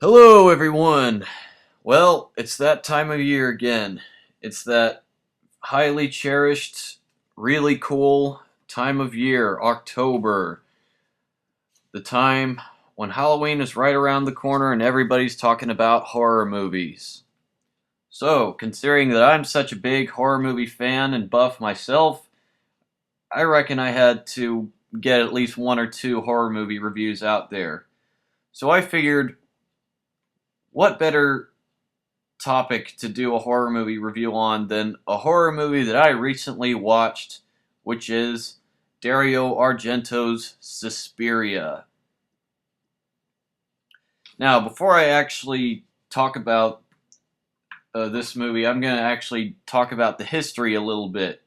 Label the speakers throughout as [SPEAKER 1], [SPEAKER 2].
[SPEAKER 1] Hello, everyone. Well, it's that time of year again. It's that highly cherished, really cool time of year, October. The time when Halloween is right around the corner and everybody's talking about horror movies. So, considering that I'm such a big horror movie fan and buff myself, I reckon I had to get at least one or two horror movie reviews out there. So I figured, what better topic to do a horror movie review on than a horror movie that I recently watched, which is Dario Argento's Suspiria. Now, before I actually talk about this movie, I'm going to actually talk about the history a little bit.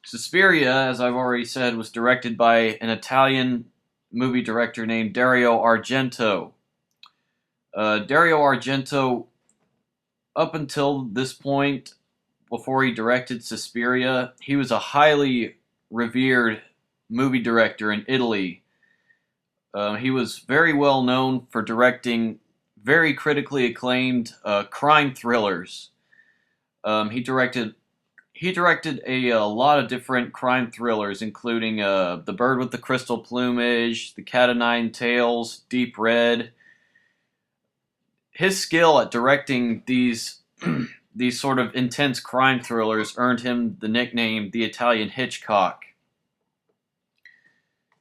[SPEAKER 1] Suspiria, as I've already said, was directed by an Italian movie director named Dario Argento. Dario Argento, up until this point, before he directed Suspiria, he was a highly revered movie director in Italy. He was very well known for directing very critically acclaimed crime thrillers. He directed a lot of different crime thrillers, including The Bird with the Crystal Plumage, The Cat o' Nine Tails, Deep Red. His skill at directing these these sort of intense crime thrillers earned him the nickname the Italian Hitchcock.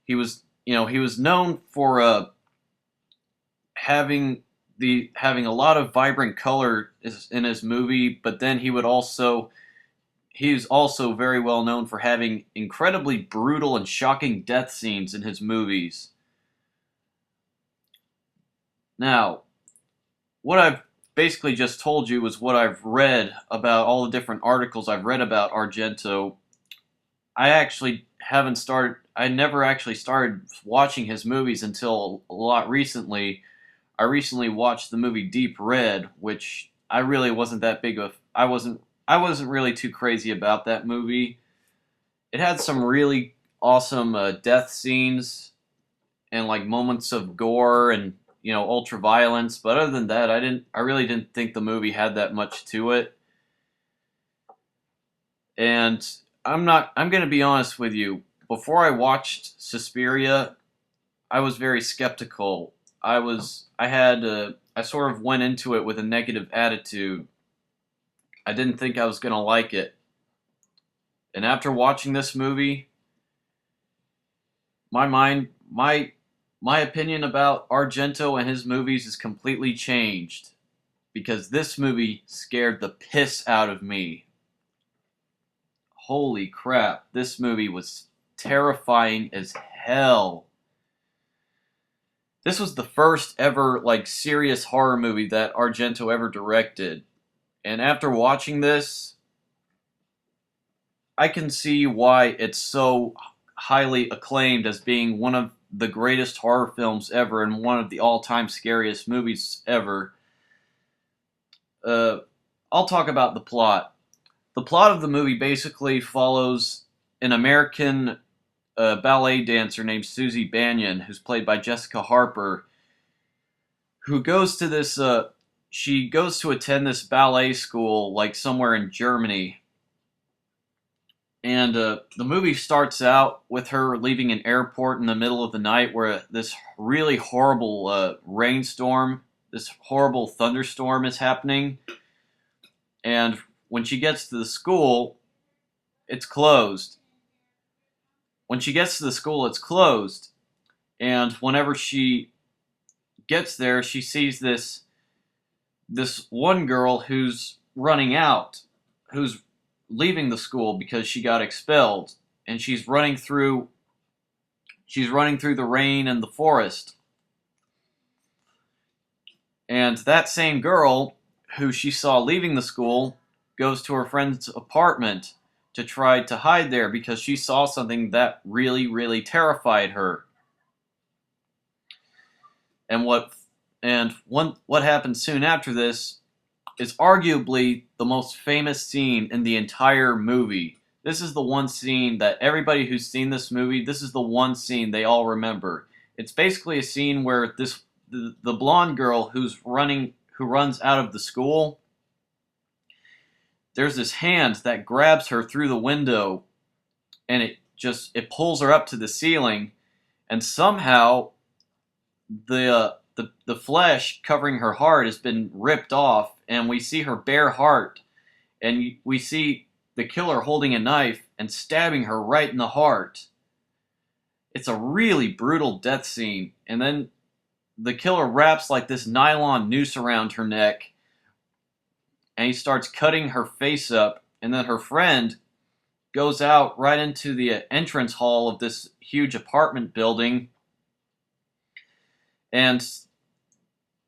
[SPEAKER 1] He was known for having a lot of vibrant color in his movie, but then he's also very well known for having incredibly brutal and shocking death scenes in his movies. Now, what I've basically just told you is what I've read about all the different articles I've read about Argento. I never actually started watching his movies until a lot recently. I recently watched the movie Deep Red, which I really wasn't that big of, I wasn't really too crazy about that movie. It had some really awesome death scenes and like moments of gore and ultra violence, but other than that, I really didn't think the movie had that much to it. And I'm going to be honest with you. Before I watched Suspiria, I was very skeptical. I sort of went into it with a negative attitude. I didn't think I was going to like it. And after watching this movie, my mind, my opinion about Argento and his movies is completely changed because this movie scared the piss out of me. Holy crap, this movie was terrifying as hell. This was the first ever serious horror movie that Argento ever directed. And after watching this, I can see why it's so highly acclaimed as being one of the greatest horror films ever and one of the all-time scariest movies ever. I'll talk about the plot. The plot of the movie basically follows an American ballet dancer named Susie Bannion, who's played by Jessica Harper, who goes to this. She goes to attend this ballet school, somewhere in Germany. And the movie starts out with her leaving an airport in the middle of the night where this really horrible rainstorm, this horrible thunderstorm is happening. And when she gets to the school, it's closed. When she gets to the school, it's closed. And whenever she gets there, she sees this one girl who's running out, who's leaving the school because she got expelled, and she's running through the rain and the forest. And that same girl who she saw leaving the school goes to her friend's apartment to try to hide there because she saw something that really, really terrified her. And what happened soon after this is arguably the most famous scene in the entire movie. This is the one scene that everybody who's seen this movie, this is the one scene they all remember. It's basically a scene where the blonde girl who runs out of the school, there's this hand that grabs her through the window, and it pulls her up to the ceiling, and somehow the flesh covering her heart has been ripped off, and we see her bare heart, and we see the killer holding a knife and stabbing her right in the heart. It's a really brutal death scene, and then the killer wraps like this nylon noose around her neck, and he starts cutting her face up, and then her friend goes out right into the entrance hall of this huge apartment building, and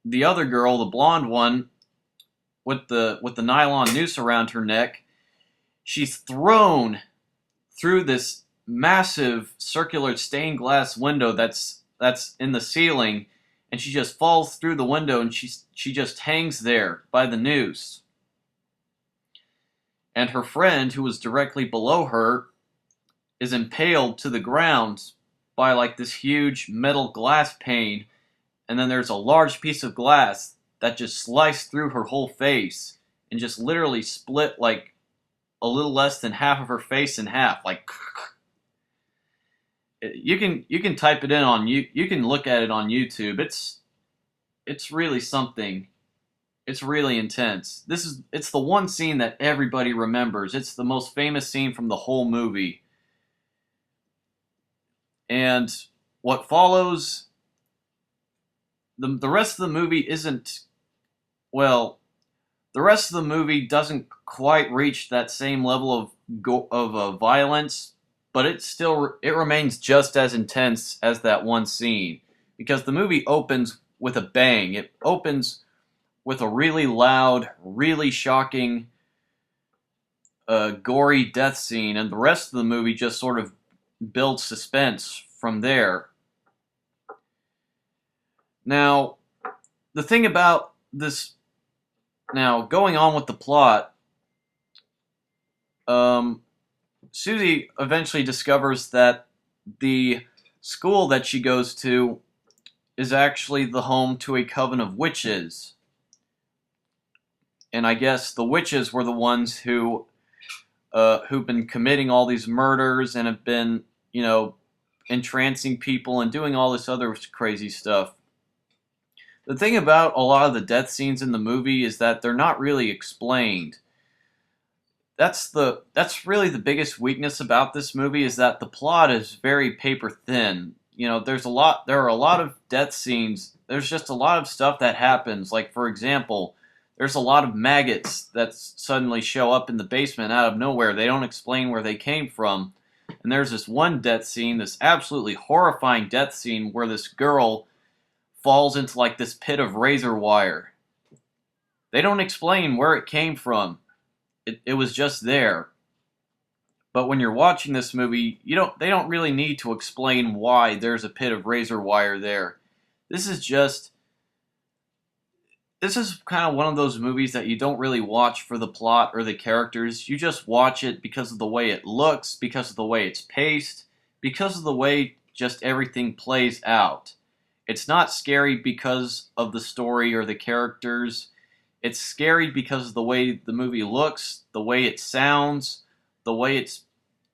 [SPEAKER 1] the other girl, the blonde one, with the nylon noose around her neck, she's thrown through this massive circular stained glass window that's in the ceiling, and she just falls through the window, and she just hangs there by the noose. And her friend, who was directly below her, is impaled to the ground by like this huge metal glass pane, and then there's a large piece of glass that just sliced through her whole face and just literally split like a little less than half of her face in half. Like, you can type it in on you can look at it on YouTube. It's really something. It's really intense. It's the one scene that everybody remembers. It's the most famous scene from the whole movie. And what follows, the rest of the movie isn't, well, the rest of the movie doesn't quite reach that same level of violence, but it remains just as intense as that one scene, because the movie opens with a bang. It opens with a really loud, really shocking, gory death scene, and the rest of the movie just sort of builds suspense from there. Now, the thing about this, now going on with the plot, Susie eventually discovers that the school that she goes to is actually the home to a coven of witches. And I guess the witches were the ones who've been committing all these murders and have been, entrancing people and doing all this other crazy stuff. The thing about a lot of the death scenes in the movie is that they're not really explained. That's really the biggest weakness about this movie, is that the plot is very paper thin. There are a lot of death scenes. There's just a lot of stuff that happens. Like, for example, there's a lot of maggots that suddenly show up in the basement out of nowhere. They don't explain where they came from. And there's this one death scene, this absolutely horrifying death scene, where this girl falls into like this pit of razor wire. They don't explain where it came from. It was just there. But when you're watching this movie, they don't really need to explain why there's a pit of razor wire there. This is kind of one of those movies that you don't really watch for the plot or the characters. You just watch it because of the way it looks, because of the way it's paced, because of the way just everything plays out. It's not scary because of the story or the characters. It's scary because of the way the movie looks, the way it sounds, the way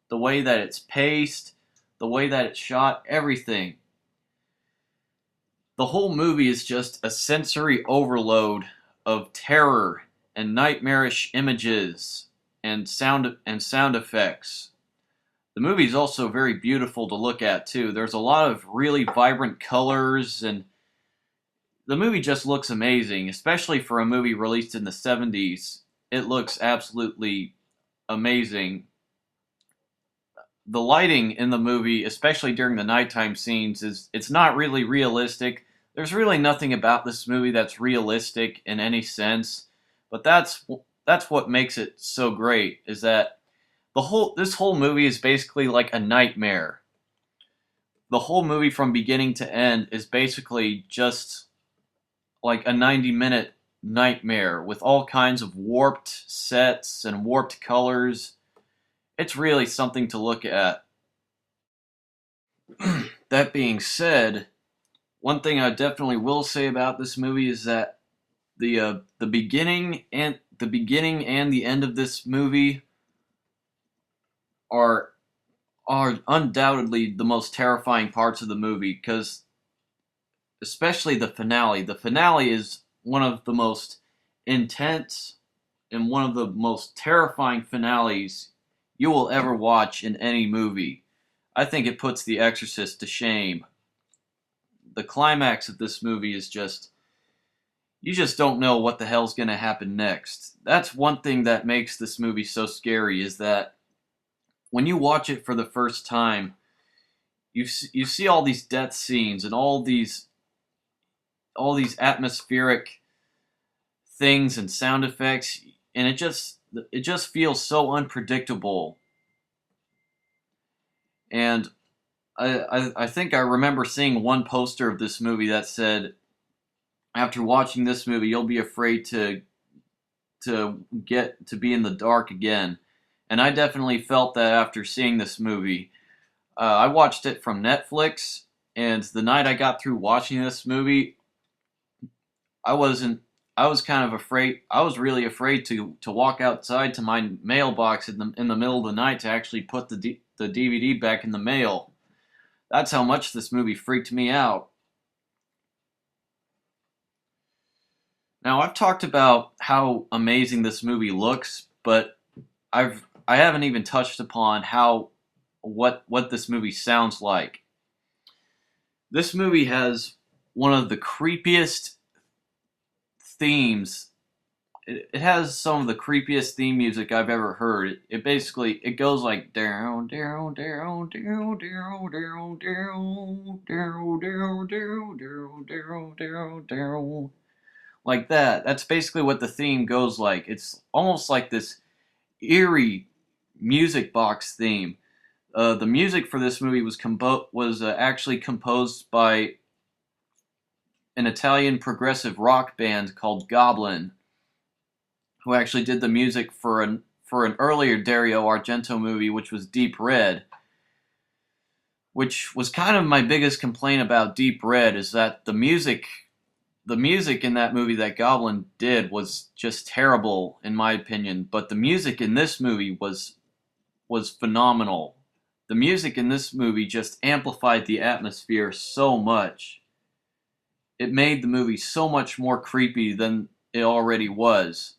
[SPEAKER 1] that it's paced, the way that it's shot, everything. The whole movie is just a sensory overload of terror and nightmarish images and sound effects. The movie is also very beautiful to look at too. There's a lot of really vibrant colors, and the movie just looks amazing, especially for a movie released in the 70s. It looks absolutely amazing. The lighting in the movie, especially during the nighttime scenes, it's not really realistic. There's really nothing about this movie that's realistic in any sense, but that's what makes it so great, is that this whole movie is basically like a nightmare. The whole movie from beginning to end is basically just like a 90-minute nightmare with all kinds of warped sets and warped colors. It's really something to look at. That being said, one thing I definitely will say about this movie is that the beginning and the end of this movie are are undoubtedly the most terrifying parts of the movie, because especially the finale. The finale is one of the most intense and one of the most terrifying finales you will ever watch in any movie. I think it puts The Exorcist to shame. The climax of this movie is just, you just don't know what the hell's going to happen next. That's one thing that makes this movie so scary, is that when you watch it for the first time, you see all these death scenes and all these atmospheric things and sound effects, and it just feels so unpredictable. And I think I remember seeing one poster of this movie that said, after watching this movie, you'll be afraid to be in the dark again. And I definitely felt that after seeing this movie. I watched it from Netflix, and the night I got through watching this movie, I wasn't. I was kind of afraid. I was really afraid to walk outside to my mailbox in the middle of the night to actually put the DVD back in the mail. That's how much this movie freaked me out. Now, I've talked about how amazing this movie looks, but I haven't even touched upon how what this movie sounds like. This movie has one of the creepiest themes. It has some of the creepiest theme music I've ever heard. It basically it goes like down down down down down down down down down down down down down, like that. That's basically what the theme goes like. It's almost like this eerie music box theme. The music for this movie was actually composed by an Italian progressive rock band called Goblin, who actually did the music for an earlier Dario Argento movie, which was Deep Red. Which was kind of my biggest complaint about Deep Red, is that the music in that movie that Goblin did was just terrible in my opinion, but the music in this movie was phenomenal. The music in this movie just amplified the atmosphere so much. It made the movie so much more creepy than it already was.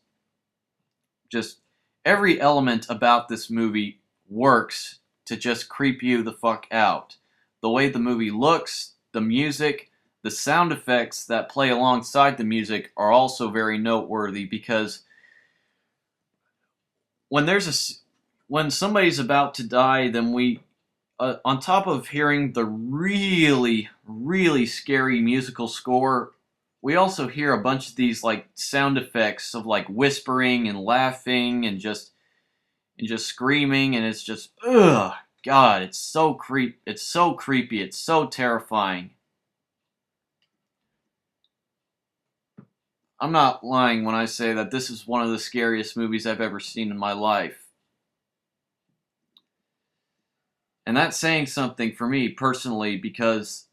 [SPEAKER 1] Just every element about this movie works to just creep you the fuck out. The way the movie looks, the music, the sound effects that play alongside the music are also very noteworthy, because when when somebody's about to die, then on top of hearing the really, really scary musical score, we also hear a bunch of these like sound effects of like whispering and laughing and just screaming, and it's just, ugh, God, it's so creepy, it's so terrifying. I'm not lying when I say that this is one of the scariest movies I've ever seen in my life. And that's saying something for me personally, because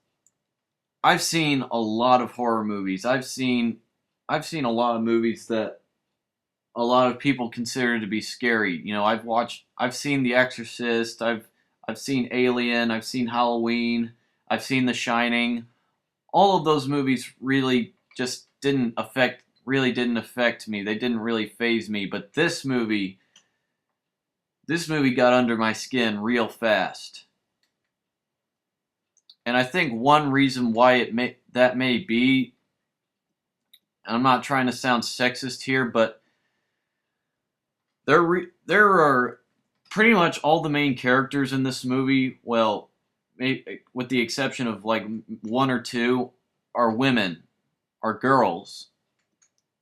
[SPEAKER 1] I've seen a lot of horror movies. I've seen a lot of movies that a lot of people consider to be scary. I've seen The Exorcist, I've seen Alien, I've seen Halloween, I've seen The Shining. All of those movies just didn't affect me. They didn't really faze me, but this movie got under my skin real fast. And I think one reason why that may be, and I'm not trying to sound sexist here, but there are pretty much all the main characters in this movie, well, with the exception of like one or two, are women, are girls.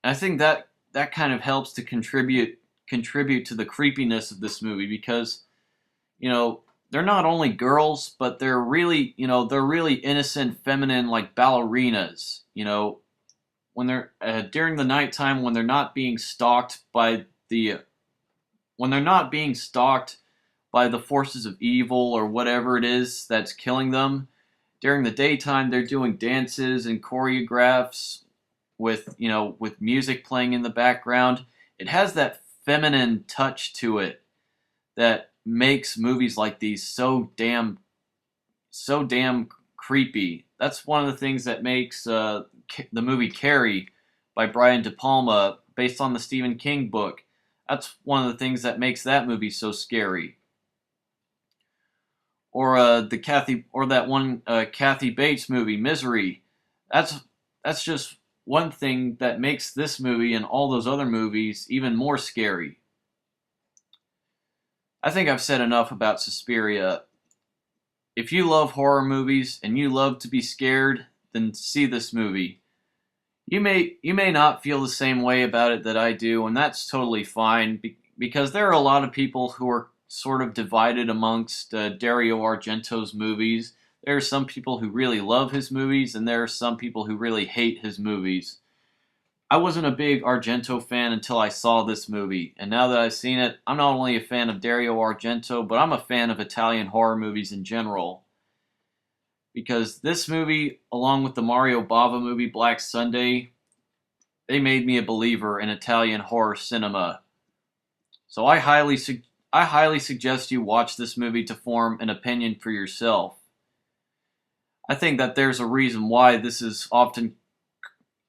[SPEAKER 1] And I think that kind of helps to contribute to the creepiness of this movie, because you know they're not only girls, but they're really innocent, feminine, like ballerinas. When they're during the nighttime, the when they're not being stalked by the forces of evil or whatever it is that's killing them, During the daytime, they're doing dances and choreographs with, with music playing in the background. It has that feminine touch to it that makes movies like these so damn creepy. That's one of the things that makes the movie Carrie by Brian De Palma, based on the Stephen King book. That's one of the things that makes that movie so scary. Or that one Kathy Bates movie, Misery. That's that's just one thing that makes this movie and all those other movies even more scary. I think I've said enough about Suspiria. If you love horror movies and you love to be scared, then see this movie. You may not feel the same way about it that I do, and that's totally fine because there are a lot of people who are sort of divided amongst Dario Argento's movies. There are some people who really love his movies, and there are some people who really hate his movies. I wasn't a big Argento fan until I saw this movie, and now that I've seen it, I'm not only a fan of Dario Argento, but I'm a fan of Italian horror movies in general. Because this movie, along with the Mario Bava movie Black Sunday, they made me a believer in Italian horror cinema. So I highly suggest you watch this movie to form an opinion for yourself. I think that there's a reason why this is often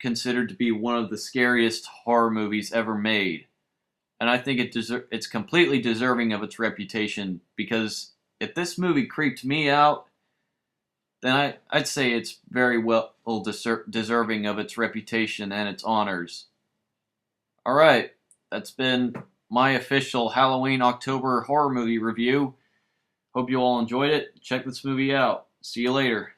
[SPEAKER 1] considered to be one of the scariest horror movies ever made. And I think it's completely deserving of its reputation, because if this movie creeped me out, then I'd say it's very well deserving of its reputation and its honors. Alright, that's been my official Halloween October horror movie review. Hope you all enjoyed it. Check this movie out. See you later.